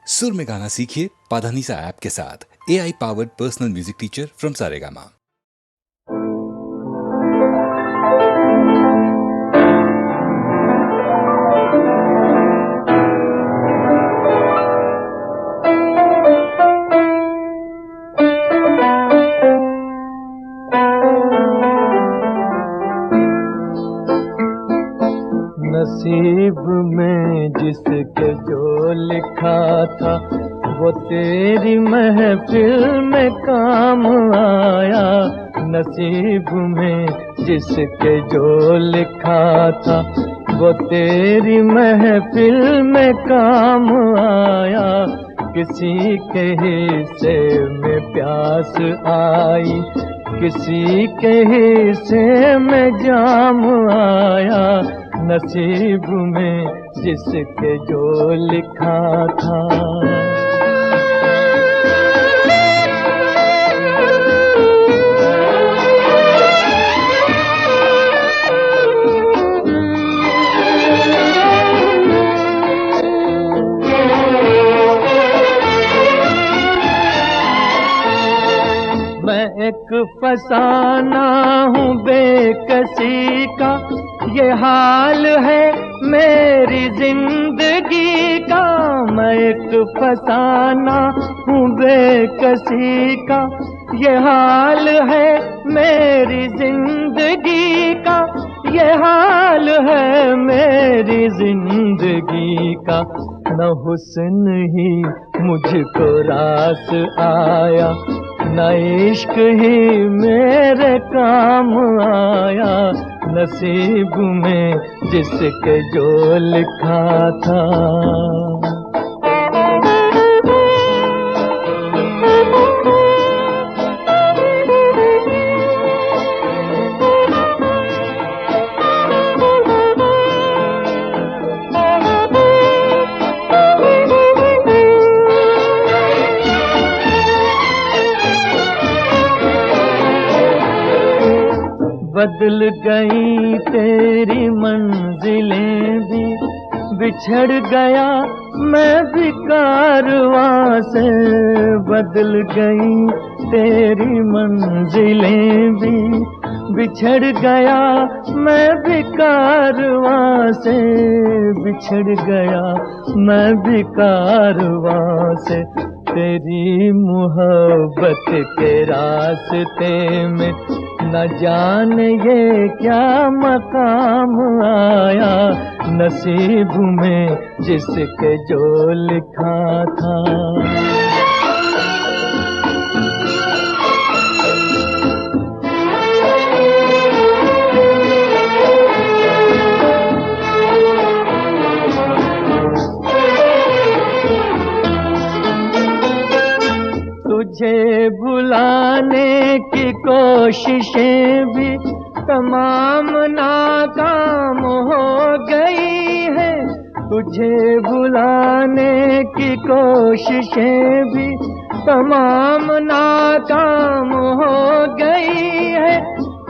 सुर में गाना सीखिए पाधानीसा ऐप के साथ। AI powered personal music teacher from Saregama. नसीब में जिसके जो लिखा था वो तेरी महफिल में काम आया। नसीब में जिसके जो लिखा था वो तेरी महफिल में काम आया। किसी के हिस्से में प्यास आई, किसी के हिस्से में जाम आया। नसीब में जिसके जो लिखा था। मैं एक फसाना हूँ बेकसी का, ये हाल है मेरी जिंदगी का। मैं एक फसाना हूँ बेकसी का, ये हाल है मेरी जिंदगी का। ये हाल है मेरी जिंदगी का। न हुस्न ही मुझको रास आया, न इश्क ही मेरे काम आया। नसीब में जिसके जो लिखा था। बदल गई तेरी मंजिलें भी, बिछड़ गया मैं भी कारवां से। बदल गई तेरी मंजिलें भी, बिछड़ गया मैं भी कारवां से। बिछड़ गया मैं भी कारवां से। तेरी मोहब्बत के रास्ते में न जाने ये क्या मकाम आया। नसीब में जिसके जो लिखा था। तुझे भुलाने की कोशिशें भी तमाम नाकाम हो गई है। तुझे भुलाने की कोशिशें भी तमाम नाकाम हो गई है।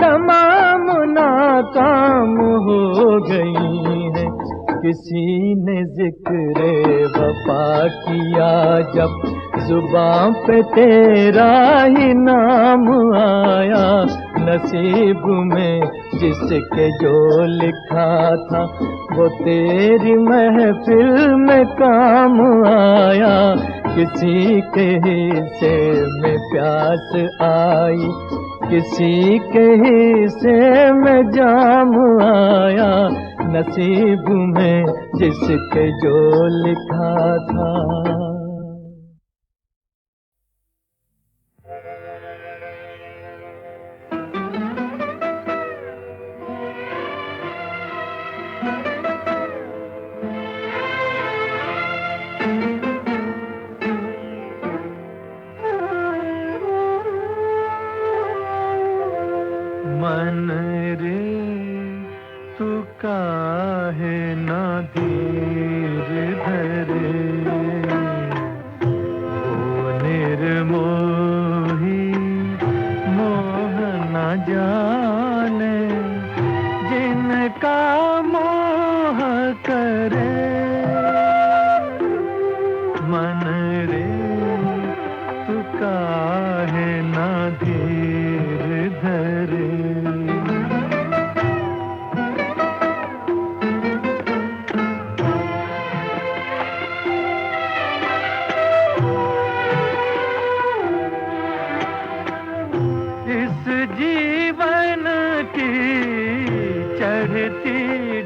तमाम नाकाम हो गई है। किसी ने जिक्र वफा किया जब, जुबां पे तेरा ही नाम आया। नसीब में जिसके जो लिखा था वो तेरी महफिल में काम आया। किसी के हिस्से में प्यास आई, किसी के हिस्से में जाम आया। नसीब में जिसके जो लिखा था। मन रे तू काहे ना धीर धरे, मन रे तू काहे ना धीर धरे। इस जीवन की चढ़ती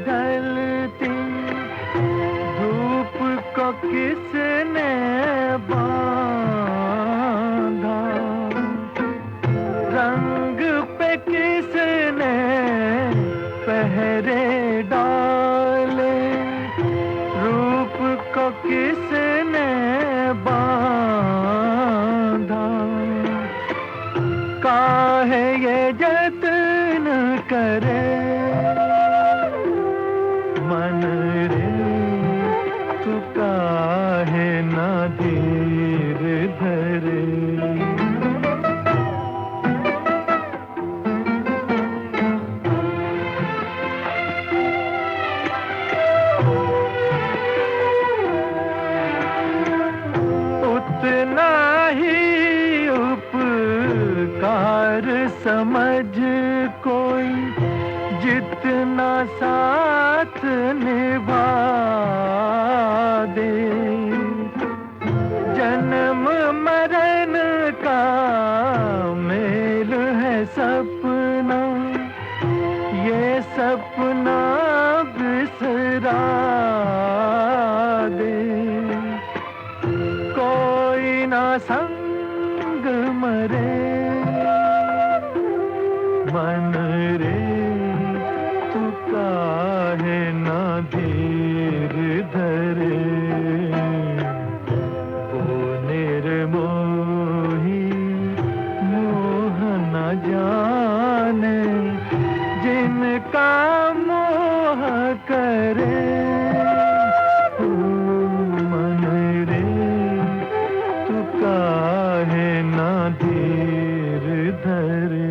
ढलती धूप को किसने बांधा, रंग पे किसने पहरे डाले, रूप को किसने बांधा। काहे ये जतन करे मन रे तू काहे ना धीर धरे। उतना ही उपकार समझ कोई जितना साथ निभा दे। जन्म मरण का मेल है सपना, ये सपना बिसरा दे। कोई ना संग मरे मन रे तू काहे ना धीर धरे। ओ निर्मोही मोह न जाने जिनका मोह करे। मन रे तू काहे ना धीर धरे।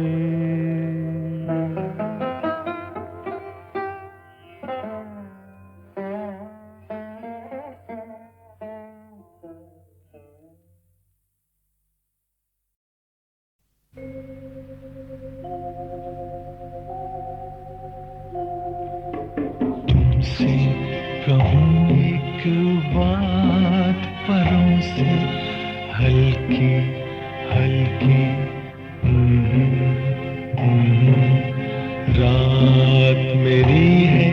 तुमसे कहूँ एक बात परों से हल्की हल्की। रात मेरी है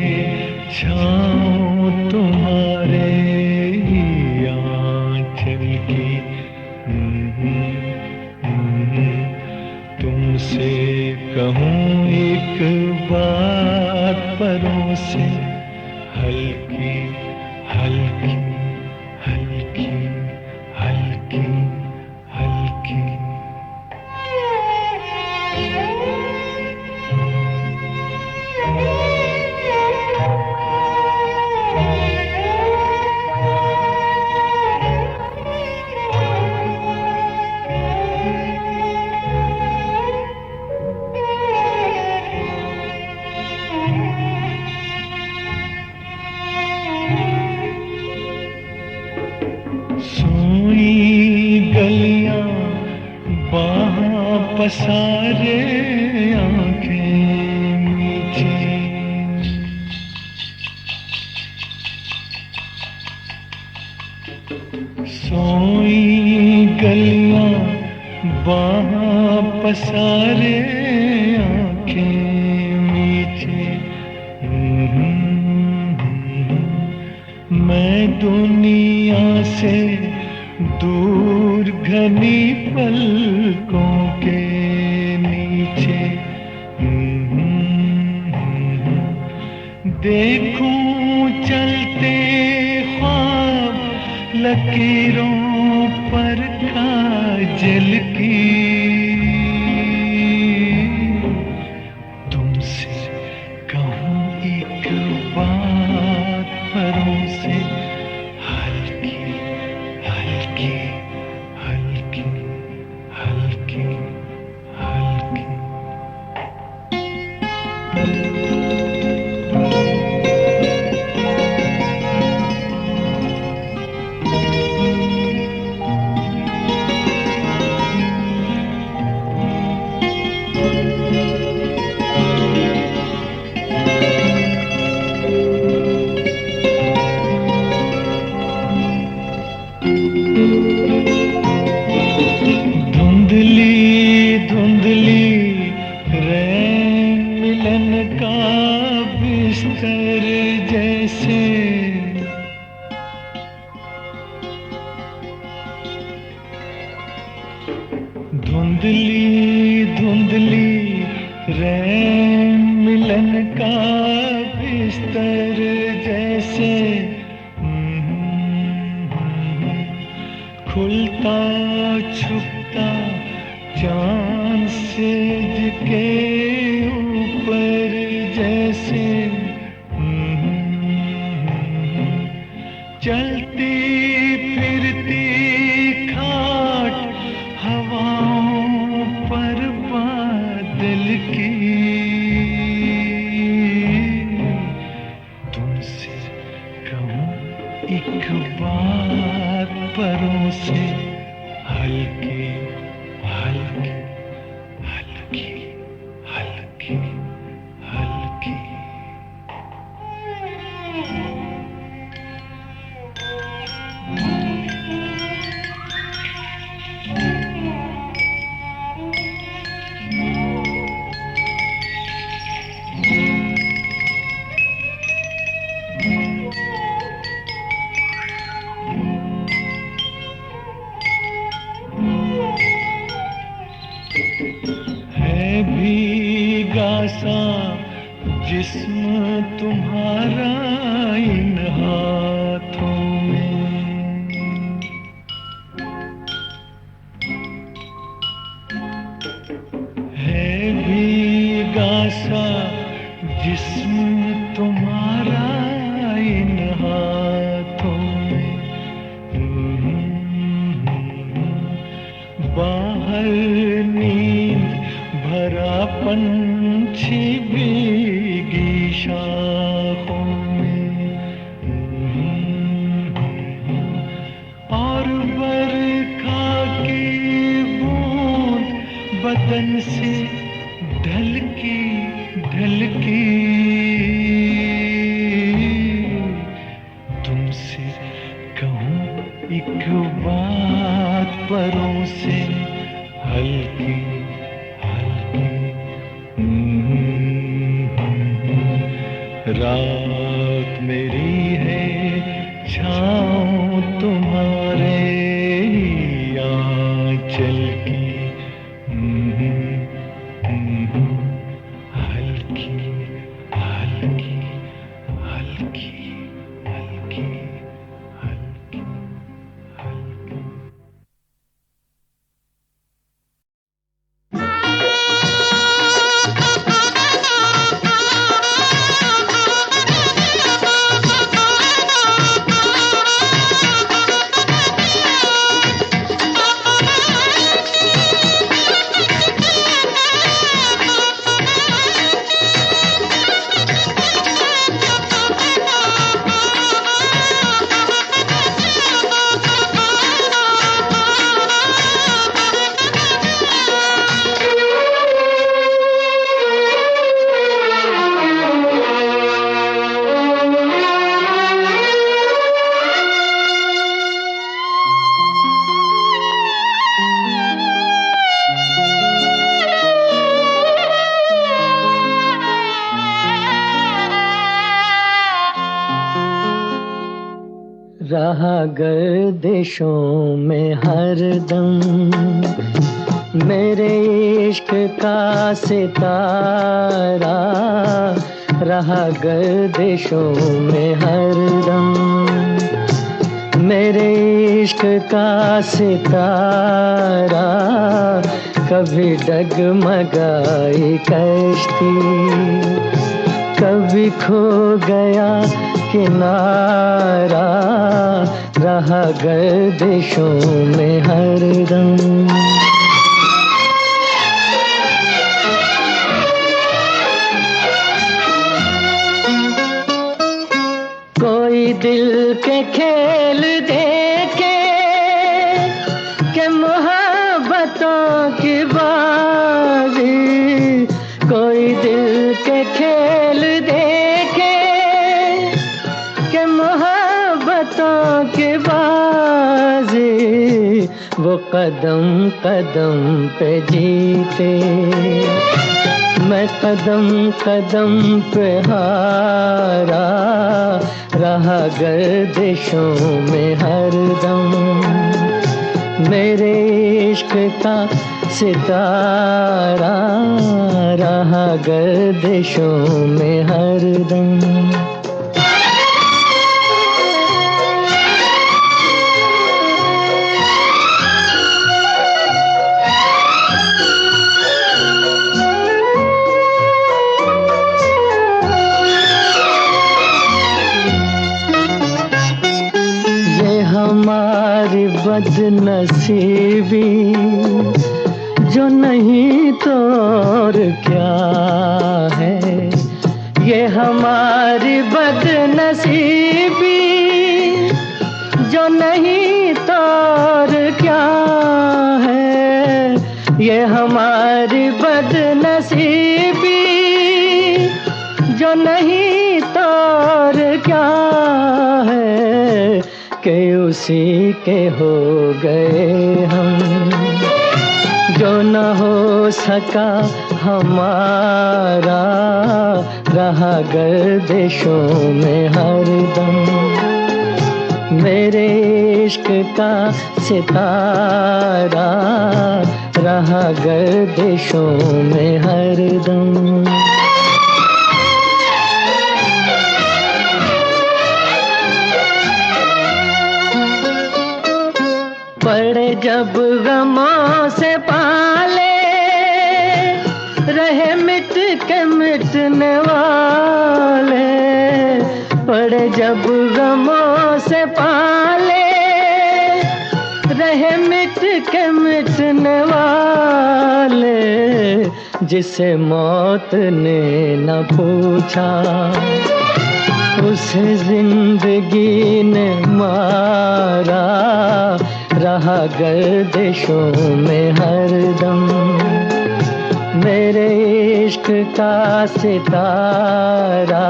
छाँव तुम्हारे आँचल की। तुमसे कहूँ एक बात परों से हल्की हल्की हल्की हल्की हल्की। गलियां बाहां पसारे आंखें मीठी। सोई गलियां बाहां पसारे आंखें मीठी। मैं दुनिया से दूर घनी पलकों के नीचे देखूं चलते ख्वाब लकीरों पर काजल की। तुमसे कहूँ एक बात परों से हल्की हल्की हल्की हल्की हल्की। धुंधली धुंधली रैन मिलन का बिस्तर जैसे, धुंधली धुंधली रैन मिलन का बिस्तर जैसे, खुलता छुपता चांद सेज के ऊपर जैसे, चलती फिरती खाट हवाओं पर बादल की, तुमसे कहूँ एक बात परों से, हल्की हल्की हल्की हल्की हल्की। है भीगा सा जिस्म तुम्हारा इन हाथों में, है भीगा सा जिस्म तुम्हारा इन हाथों में, बाहर नींद भरा पंछी भीगी शाखों में, और बरखा की बूंद बदन से ढलकी ढलकी, तुमसे कहूँ एक बात परों से, हल्की रात मेरी है छाँव तुम्हारे आंचल की, हल्की हल्की हल्की हल्की हल्की हल्की। रहा गर्दिशों में हरदम मेरे इश्क का सितारा, रहा गर्दिशों में हरदम मेरे इश्क का सितारा, कभी डगमगाई कश्ती, कभी खो गया किनारा, रहा गर्दिशों में हरदम। कोई दिल के खेल देखे कि मोहब्बतों की बाजी, कोई दिल के खेल देखे कि मोहब्बतों की बाजी, वो कदम कदम पे जीते। मैं कदम कदम पे हारा रहा गर्दिशों में हरदम। मेरे इश्क का सितारा रहा गर्दिशों में हरदम। हमारी बदनसीबी जो नहीं तो और क्या है। ये हमारी बदनसीबी जो नहीं तो और क्या है। ये हमारी बदनसीबी जो नहीं तो और क्या है कि उसी के हो गए हम जो न हो सका हमारा रहा गर्दिशों में हरदम। मेरे इश्क का सितारा रहा गर्दिशों में हरदम। पड़े जब गमों से पाले रहे मिट के मिटने वाले। पड़े जब गमों से पाले रहे मिट के मिटने वाले। जिसे मौत ने न पूछा उसे जिंदगी ने मारा रहा गर्दिशों में हरदम। मेरे इश्क का सितारा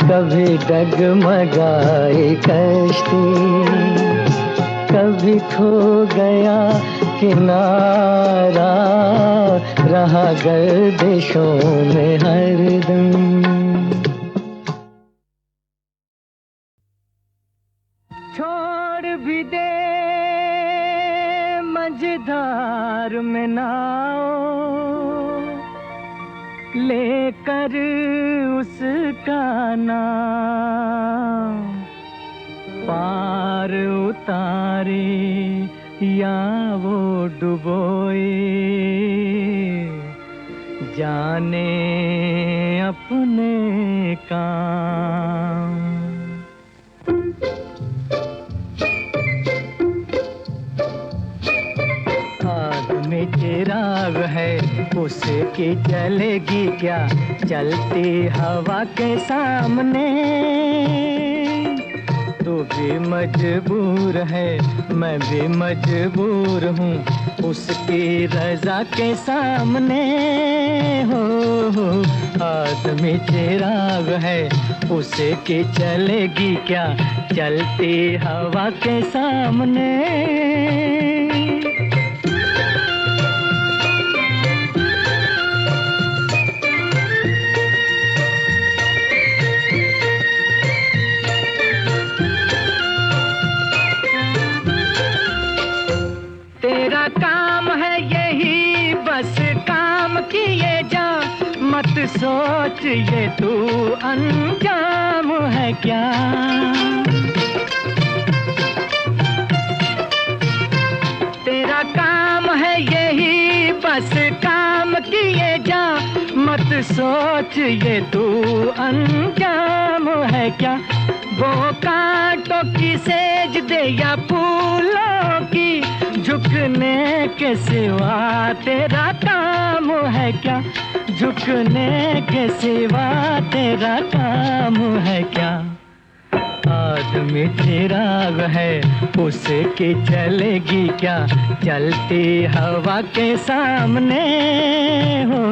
कभी डगमगाई कश्ती, कभी खो गया किनारा रहा गर्दिशों में हरदम। छोड़ भी दे मझधार में नाव, लेकर उसका नाम पार उतारे या वो डुबोए, जाने अपने काम। में चिराग है उसकी जलेगी क्या, चलती हवा के सामने। तू भी मजबूर है मैं भी मजबूर हूँ उसकी रजा के सामने। हो आदमी चिराग है उसकी चलेगी क्या, चलती हवा के सामने। तेरा काम है यही बस काम किए जा, मत सोच ये तू अंजाम है क्या। तेरा काम है यही बस काम किए जा, मत सोच ये तू अंजाम है क्या। वो कांटों की सेज दे या फूलों की, झुकने के सिवा तेरा काम है क्या, झुकने के सिवा तेरा काम है क्या। आदमी चिराग है उसकी चलेगी क्या, चलती हवा के सामने। हो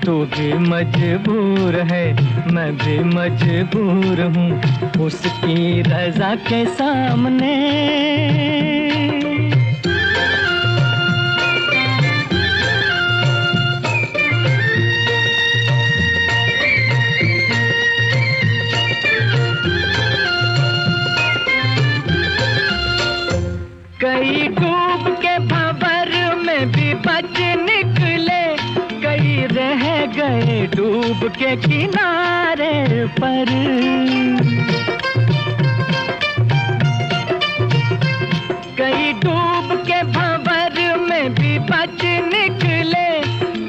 तू भी मजबूर है मैं भी मजबूर हूँ उसकी रजा के सामने। कई डूब के भंवर में भी बच निकले, कई रह गए डूब के किनारे पर। कई डूब के भंवर में भी बच निकले,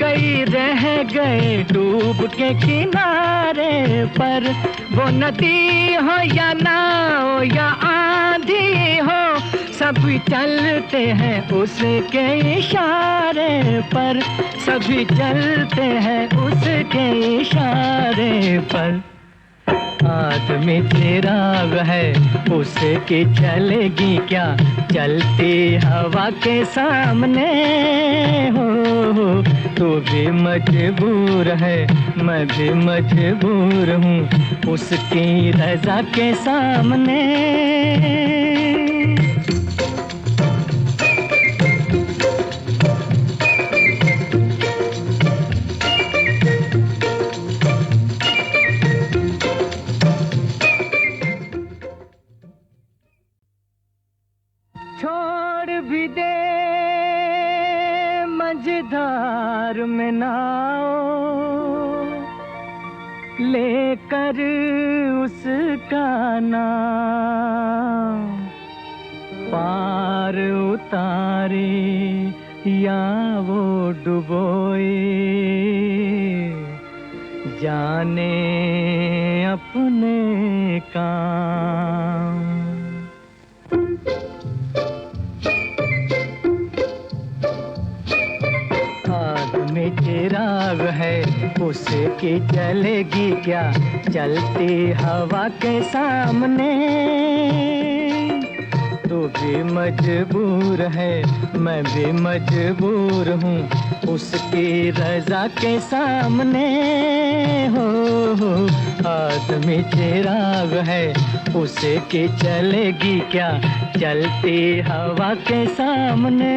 कई रह गए डूब के किनारे पर। वो नदी हो या नाव या आंधी हो, सभी चलते हैं उसके इशारे पर, सभी चलते हैं उसके इशारे पर। आदमी चिराग है उसकी चलेगी क्या, चलती हवा के सामने हो। तू भी मजबूर है मैं भी मजबूर हूँ उसकी रजा के सामने। छोड़ भी दे मझधार में नाव, लेकर उसका नाम पार उतारे या वो डुबोए, जाने अपने काम। आदमी चिराग है उसकी चलेगी क्या, चलती हवा के सामने। तू भी मजबूर है मैं भी मजबूर हूँ उसकी रजा के सामने हो। आदमी चिराग है उसकी चलेगी क्या, चलती हवा के सामने।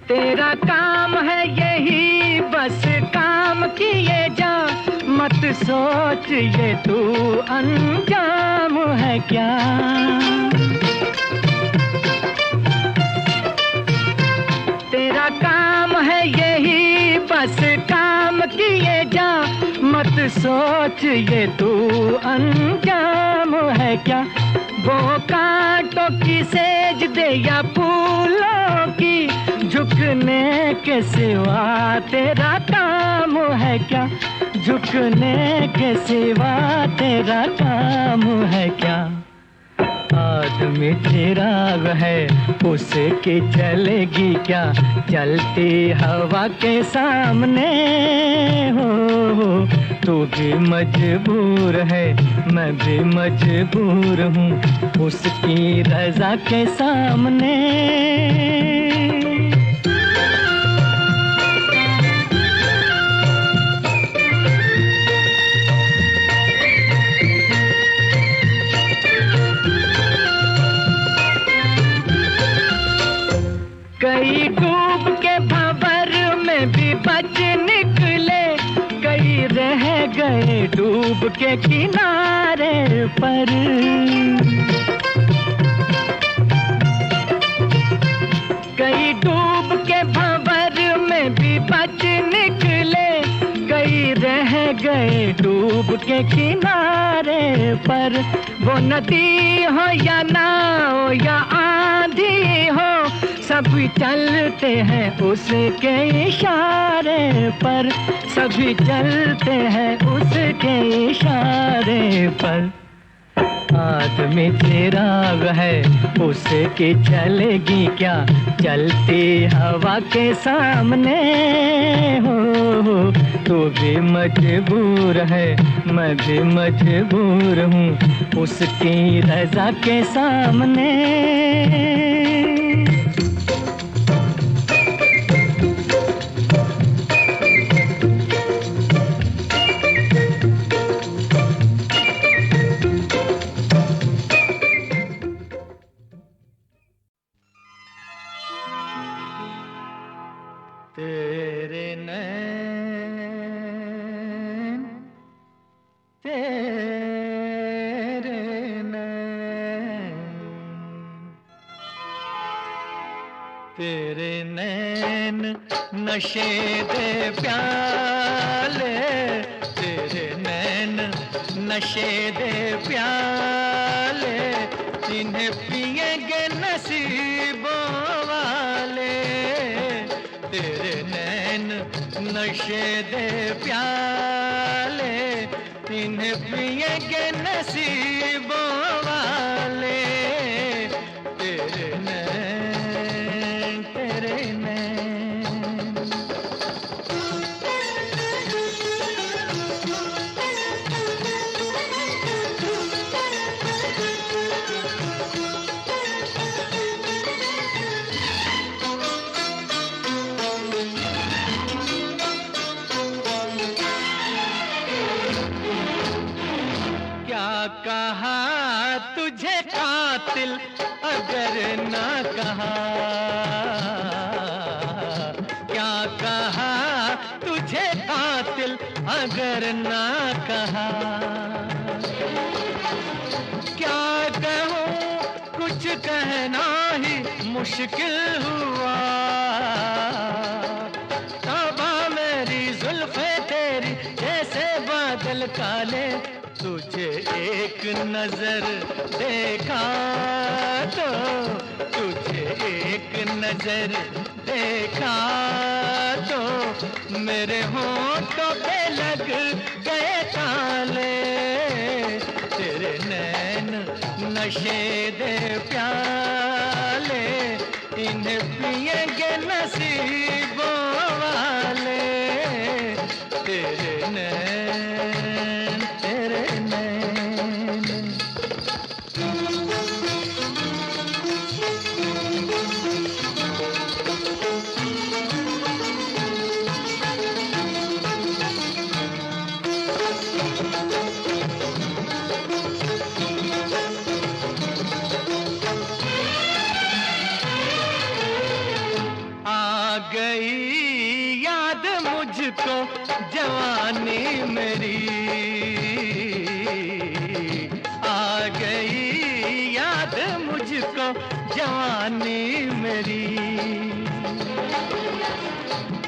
तेरा काम है यही बस काम किए जा, मत सोच ये तू अंजाम है क्या। तेरा काम है यही बस काम किए जा, मत सोच ये तू अंजाम है क्या। वो कांटों की सेज दे या फूलों की, झुकने के सिवा तेरा काम है क्या, झुकने के सिवा तेरा काम है क्या। आदमी चिराग है उसकी चलेगी क्या, चलती हवा के सामने हो। तू भी मजबूर है मैं भी मजबूर हूँ उसकी रजा के सामने। कई डूब के भंवर में भी बच निकले, कई रह गए डूब के किनारे पर। कई डूब के भंवर में भी बच निकले, कई रह गए डूब के किनारे पर। वो नदी हो या नाव या आंधी हो, सभी चलते हैं उसके इशारे पर, सभी चलते हैं उसके इशारे पर। आदमी चिराग है उसकी चलेगी क्या, चलती हवा के सामने हो। तू भी मजबूर है मैं भी मजबूर हूँ उसकी रजा के सामने। तेरे नैन, तेरे नैन, तेरे नैन नशे दे प्याले, तेरे नैन नशे दे प्याले, इन्हें पिएंगे नसीबों वाले। तेरे नैन नशे दे प्याले, इन्हें पिएंगे नसीबों वाले। तेरे नैन, तेरे नैन। कहा तुझे कातिल अगर ना कहा, क्या कहा तुझे कातिल अगर ना कहा। क्या कहूँ कुछ कहना ही मुश्किल हुआ, तौबा मेरी जुल्फे तेरी जैसे बादल काले। तुझे एक नजर देखा तो, तुझे एक नजर देखा तो, मेरे होंठों पे लग गए ताले। तेरे नैन नशे दे प्याले, इन्हें पिएंगे नसीबों वाले। तेरे नैन, तेरे नैन। आ गई याद मुझको जवानी मेरी, आ गई याद मुझको जवानी मेरी।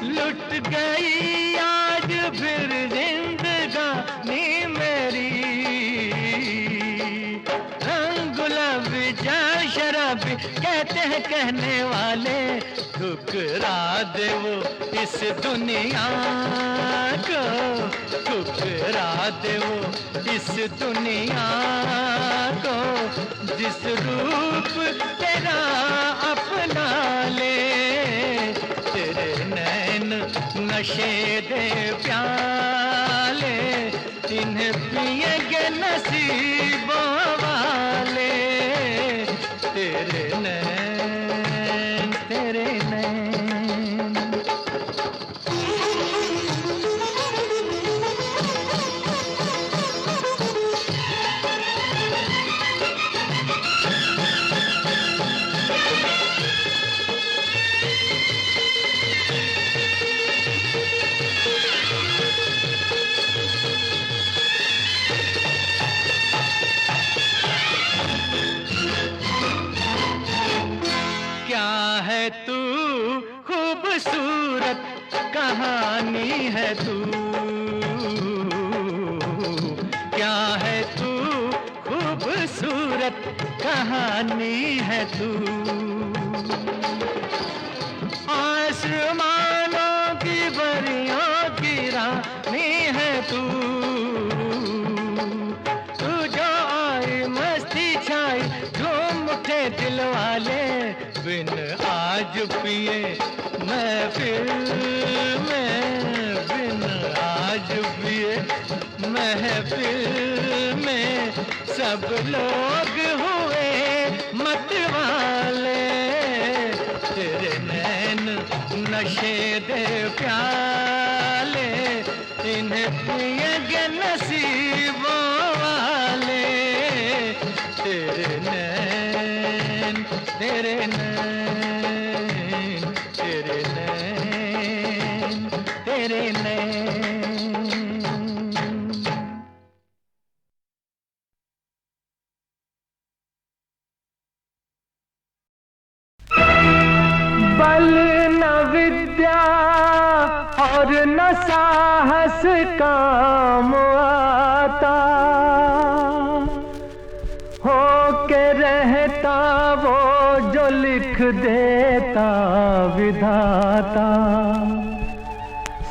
लुट गई आज फिर जिंदगानी मेरी। रंग गुलाबी जा शराबी कहते हैं कहने वाले, ठुकरा दे वो इस दुनिया को, ठुकरा दे वो इस दुनिया को। जिस रूप तेरा अपना ले, तेरे नैन नशे दे प्याले, इन्हें पिएंगे नसीबों वाले। तेरे नैन, तेरे नैन। क्या है तू खूबसूरत कहानी है तू, क्या है तू खूबसूरत कहानी है तू। आसमानों की परियों की रानी है तू। तू जो आई मस्ती छाई झूम उठे दिल वाले, बिन आज पिए महफिल में, बिन आज पिए महफिल में, सब लोग हुए मतवाले। तेरे नैन नशे दे प्याले, इन्हें पिएंगे नसीबों वाले। तेरे नैन, तेरे नैन, तेरे नैन। बल न विद्या और न साहस काम आता, हो के रहता वो जो लिख देता विधाता।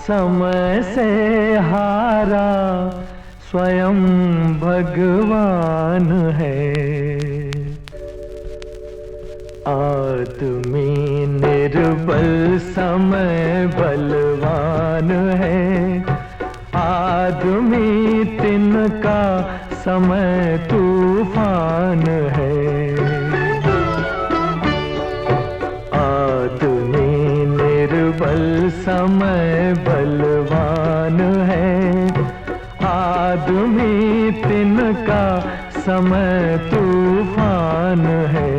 समय से हारा स्वयं भगवान है। आदमी निर्बल समय बलवान है। आदमी तिनका समय तूफान है। आदमी निर्बल समय बलवान है। आदमी तिनका समय तूफान है।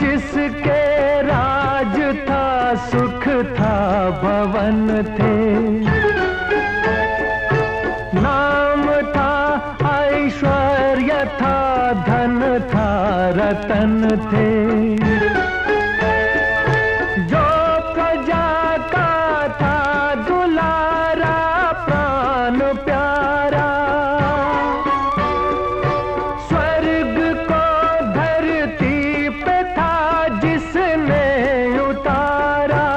जिसके राज था सुख था भवन थे, नाम था ऐश्वर्य था धन था रतन थे। जो प्रजा का था दुलारा प्राण प्यारा, स्वर्ग को धरती पे था जिसने उतारा।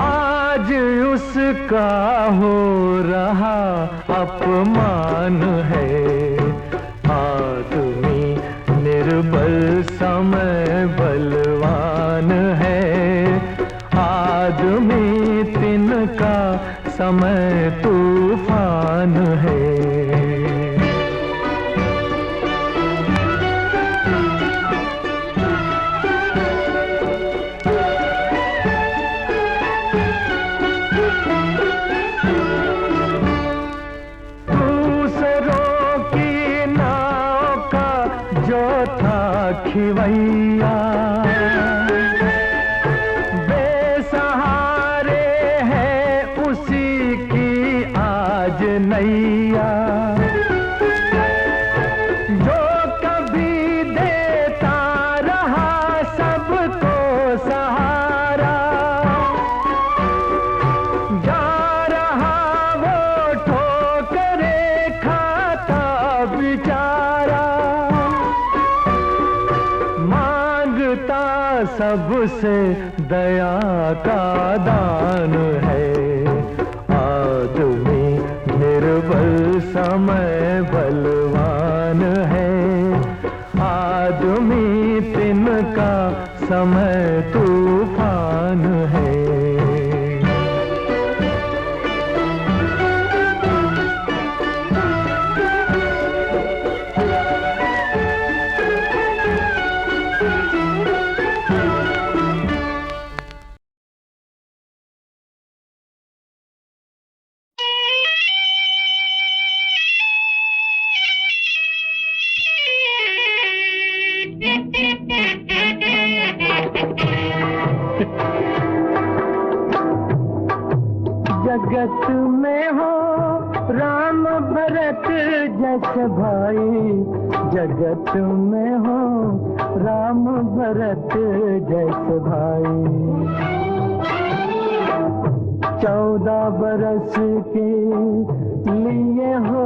आज उसका हो रहा अपमान है। आदमी निर्बल समय बलवान है। आदमी तिनका समय तूफान है। खिवैया बेसहारे है उसी की आज नैया। जो कभी देता रहा सबको सहारा, जा रहा वो ठोकरे खाता बेचारा। सबसे दया का दान है। आदमी निर्बल समय बलवान है। आदमी तिनका समय तूफान है। जगत में हो राम भरत जैसे भाई, जगत में हो राम भरत जैसे भाई। 14 बरस के लिए हो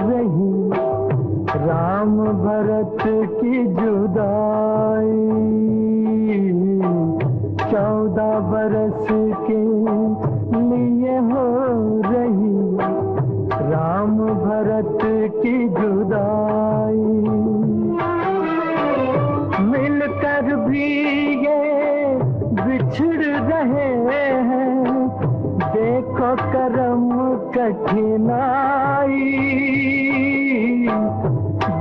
रही राम भरत की जुदाई। 14 बरस के लिए हो रही राम भरत की जुदाई। मिलकर भी ये बिछड़ रहे हैं, देखो करम कठिनाई।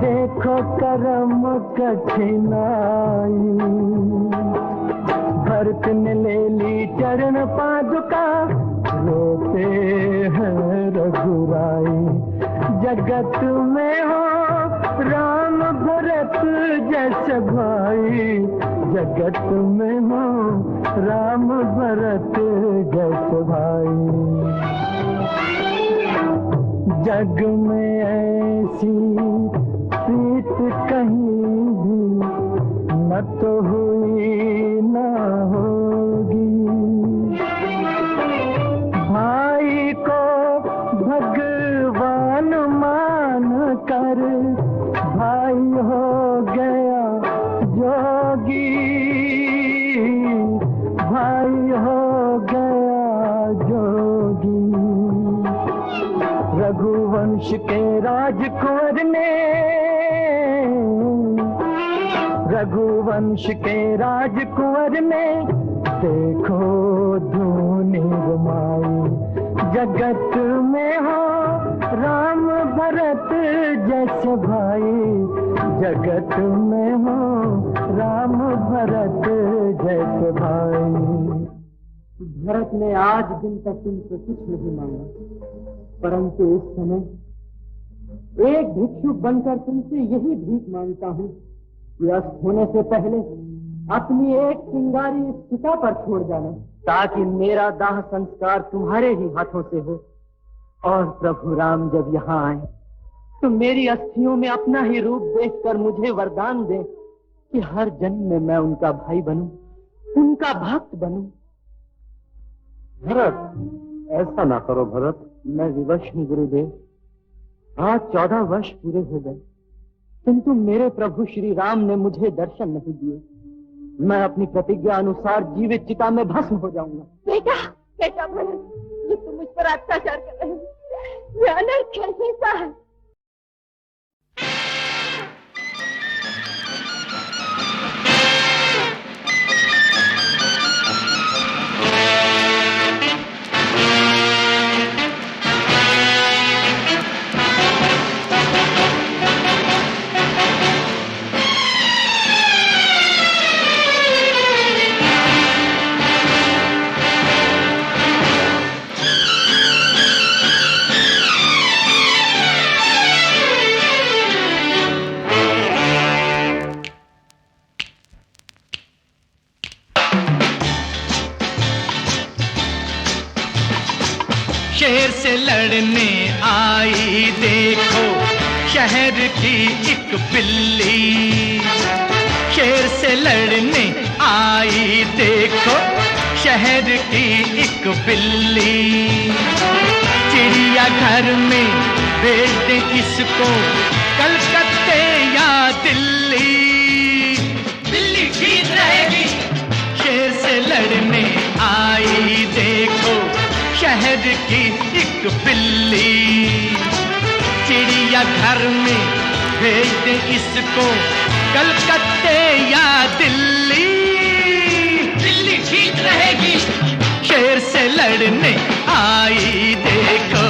देखो करम कठिनाई। भरत ने ले ली चरण पादुका, रोते हैं रघुराई। जगत में हो राम भरत जैसे भाई, जगत में हो राम भरत जैसे भाई। जग में ऐसी प्रीत कहीं भी न तो हुई न होगी। भाई को भगवान मान कर भाई हो गया जोगी। भाई हो गया जोगी। रघुवंश के राजकुंवर ने रघुवंश के राजकुंवर ने देखो धूनी रमाई। जगत में हो राम भरत जैसे भाई। जगत में हो राम भरत जैसे भाई। भरत ने आज दिन तक तुमसे कुछ नहीं मांगा, परंतु इस समय एक भिक्षुक बनकर तुमसे यही भीख मांगता हूँ कि अस्त होने से पहले अपनी एक चिंगारी इस चिता पर छोड़ जाना, ताकि मेरा दाह संस्कार तुम्हारे ही हाथों से हो। और प्रभु राम जब यहाँ आए तो मेरी अस्थियों में अपना ही रूप देखकर मुझे वरदान दे कि हर जन्म में मैं उनका भाई बनूं, उनका भक्त बनूं। भरत, ऐसा ना करो भरत। मैं विवश हूँ गुरुदेव। आज 14 वर्ष पूरे हो गए, किंतु मेरे प्रभु श्री राम ने मुझे दर्शन नहीं दिए। मैं अपनी प्रतिज्ञा अनुसार जीवित चिता में भस्म हो जाऊंगा। बेटा, बेटा भरत, ये तुम मुझ पर अत्याचार कर रहे हो। ये अनर्थ है, हिंसा है। शेर से लड़ने आई देखो शहर की एक बिल्ली। शेर से लड़ने आई देखो शहर की एक बिल्ली। चिड़िया घर में भेज दे इसको कलकत्ते या दिल्ली। दिल्ली ठीक रहेगी। शेर से लड़ने आई देखो शहर की एक बिल्ली। चिड़िया घर में भेज दे इसको कलकत्ते या दिल्ली। दिल्ली ठीक रहेगी। शेर से लड़ने आई देखो।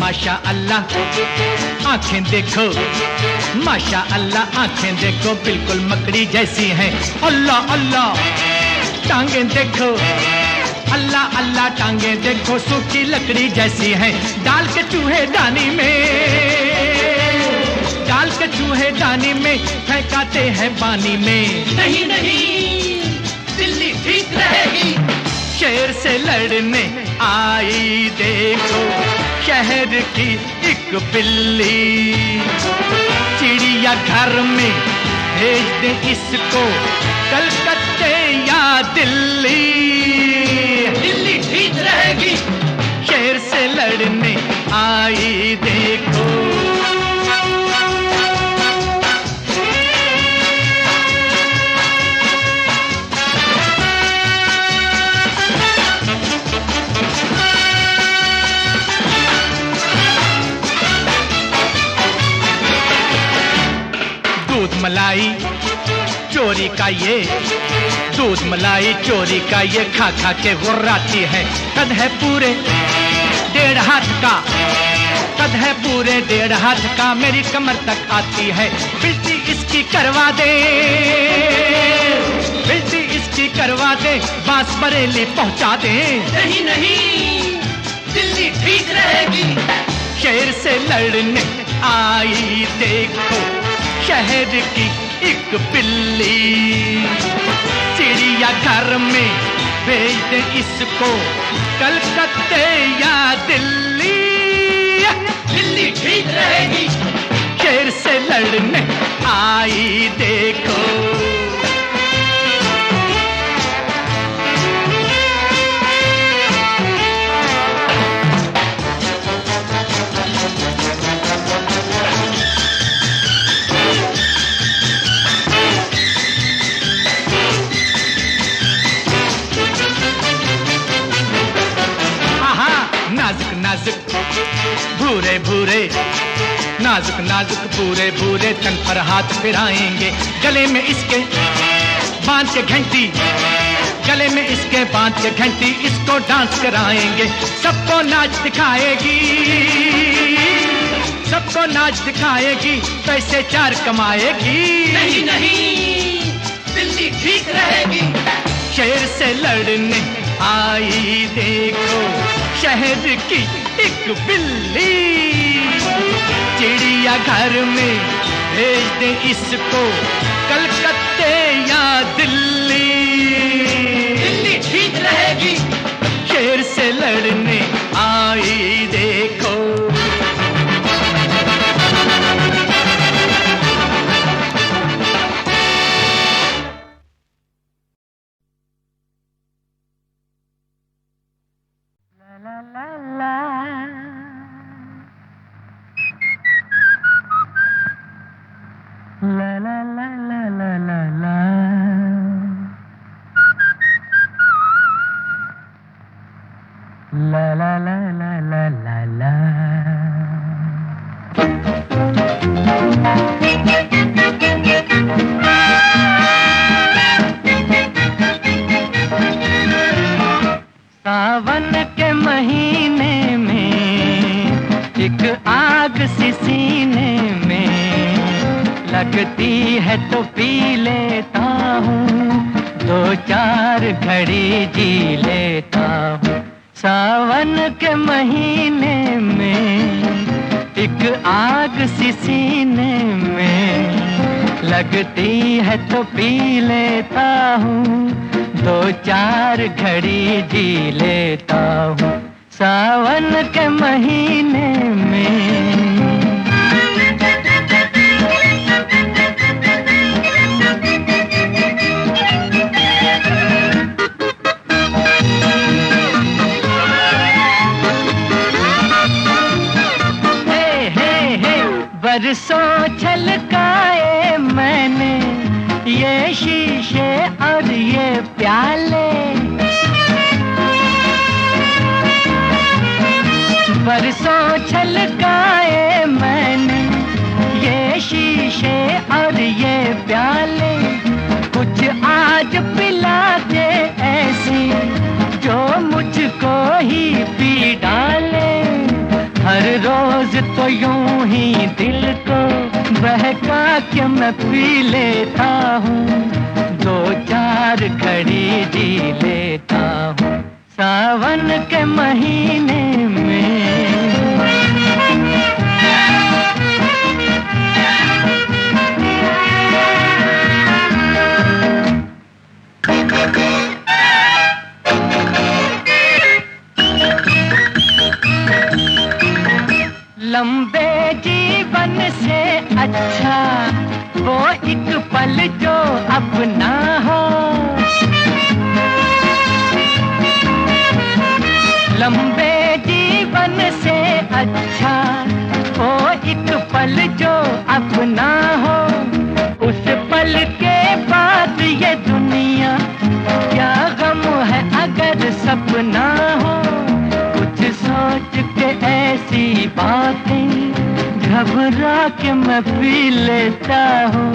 माशा अल्लाह आंखें देखो, माशा अल्लाह आंखें देखो बिल्कुल मकड़ी जैसी हैं। अल्लाह अल्लाह टांगें देखो, अल्लाह अल्लाह टांगें देखो सूखी लकड़ी जैसी हैं। डाल के चूहे दानी में, डाल के चूहे दानी में फेंकाते हैं पानी में। नहीं नहीं दिल्ली ठीक रहेगी। शेर से लड़ने आई देखो शहर की एक बिल्ली। चिड़िया घर में भेज दे इसको कलकत्ते या दिल्ली। दिल्ली ठीक रहेगी। शेर से लड़ने आई देखो। मलाई चोरी का ये, दूध मलाई चोरी का ये खा खा के गुर्राती है। कद है पूरे 1.5 हाथ का, कद है पूरे 1.5 हाथ का, मेरी कमर तक आती है। बिल्टी इसकी करवा दे, बिल्टी इसकी करवा दे, बांस बरेली पहुंचा दे। नहीं नहीं दिल्ली ठीक रहेगी। शेर से लड़ने आई देखो शहर की एक बिल्ली, चिड़िया घर में भेज दे इसको, कलकत्ते या दिल्ली। दिल्ली ठीक रहेगी। शेर से लड़ने आई देखो। नाजुक नाजुक भूरे भूरे, नाजुक नाजुक भूरे भूरे तन पर हाथ फिराएंगे। गले में इसके बांध के घंटी, गले में इसके बांध के घंटी, इसको डांस कराएंगे। सबको नाच दिखाएगी, सबको नाच दिखाएगी, पैसे 4 कमाएगी। नहीं नहीं दिल्ली ठीक रहेगी। शेर से लड़ने आई देखो शहर की एक बिल्ली, चिड़िया घर में भेज दे इसको, कलकत्ते या दिल्ली। दिल्ली ठीक रहेगी। शेर से लड़ने आई देखो। सावन के महीने में एक आग सी सीने में लगती है तो पी लेता हूँ, 2-4 घड़ी जी लेता हूँ। सावन के महीने में एक आग सी सीने में लगती है तो पी लेता हूँ, 2-4 घड़ी जी लेता हूँ। सावन के महीने में बरसों छलकाए मैंने ये शीशे और ये प्याले, बरसों छलकाए मैंने ये शीशे और ये प्याले। कुछ आज पिला दे ऐसी जो मुझको ही पी डाले। हर रोज तो यूं ही दिल को बहका के मैं पी लेता हूँ, 2-4 घड़ी जी लेता हूँ। सावन के महीने में लंबे जीवन से अच्छा वो एक पल जो अपना हो। लंबे जीवन से अच्छा वो एक पल जो अपना हो। उस पल के बाद ये दुनिया क्या गम है अगर सपना हो। कुछ सोच के ऐसी बातें घबरा के मैं पी लेता हूँ,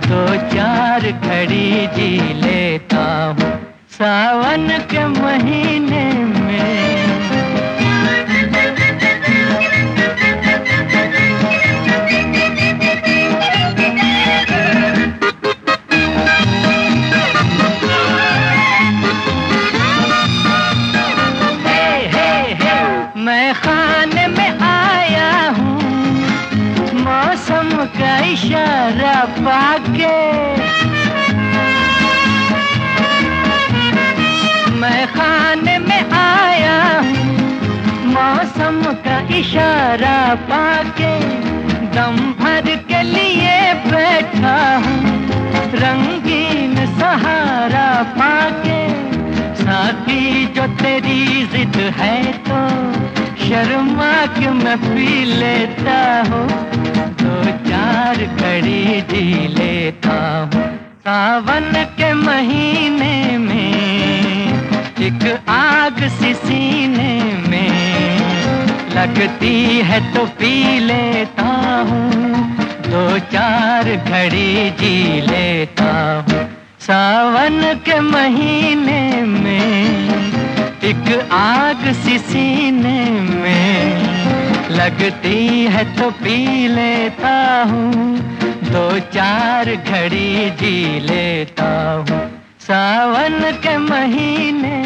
दो चार घड़ी जी लेता हूँ सावन के महीने में। मैं खाने में आया हूँ मौसम का इशारा पाके। मैं खाने में आया हूँ मौसम का इशारा पाके। दम भर के लिए बैठा हूँ रंगीन सहारा पाके। साथी जो तेरी जिद है तो शर्मा के मैं पी लेता हूँ दो चार घड़ी जी लेता हूँ सावन के महीने में। एक आग सी सीने में लगती है तो पी लेता हूँ दो चार घड़ी जी लेता हूँ सावन के महीने में। एक आग सी सीने में लगती है तो पी लेता हूँ दो चार घड़ी जी लेता हूँ सावन के महीने